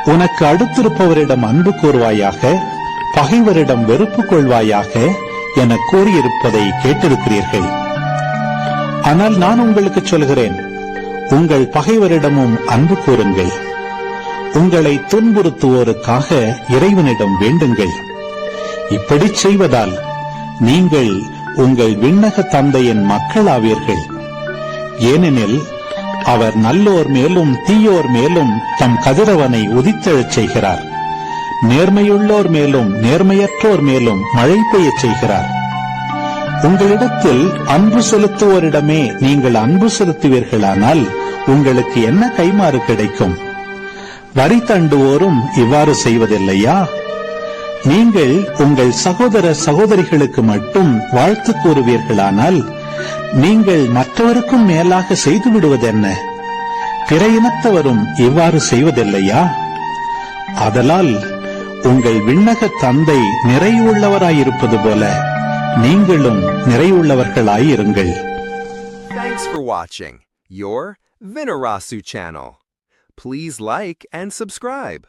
உனக்கு அடுத்திருப்பவரிடம் அன்பு கூறுவாயாக, பகைவரிடம் வெறுப்பு கொள்வாயாக என கூறியிருப்பதை கேட்டிருக்கிறீர்கள். ஆனால் நான் உங்களுக்கு சொல்கிறேன், உங்கள் பகைவரிடமும் அன்பு கூறுங்கள். உங்களை துன்புறுத்துவோருக்காக இறைவனிடம் வேண்டுங்கள். இப்படி செய்வதால் நீங்கள் உங்கள் விண்ணக தந்தையின் மக்களாவீர்கள். ஏனெனில் அவர் நல்லோர் மேலும் தீயோர் மேலும் தம் கதிரவனை உதித்தெழச் செய்கிறார். நேர்மையுள்ளோர் மேலும் நேர்மையற்றோர் மேலும் மழை பெய்யச் செய்கிறார். உங்களிடத்தில் அன்பு செலுத்துவோரிடமே நீங்கள் அன்பு செலுத்துவீர்களானால் உங்களுக்கு என்ன கைமாறு கிடைக்கும்? வரி தண்டுவோரும் இவ்வாறு செய்வதில்லையா? நீங்கள் உங்கள் சகோதர சகோதரிகளுக்கு மட்டும் வாழ்த்து கூறுவீர்களானால் நீங்கள் மற்றவருக்கும் மேலாக செய்து விடுவதென்ன? பிற இனத்தவரும் இவ்வாறு செய்வதில்லையா? ஆதலால் உங்கள் விண்ணக தந்தை நிறைவுள்ளவராயிருப்பது போல நீங்களும் நிறைவுள்ளவர்களாயிருங்கள். Thanks for watching your Vinarasu channel. Please like and subscribe.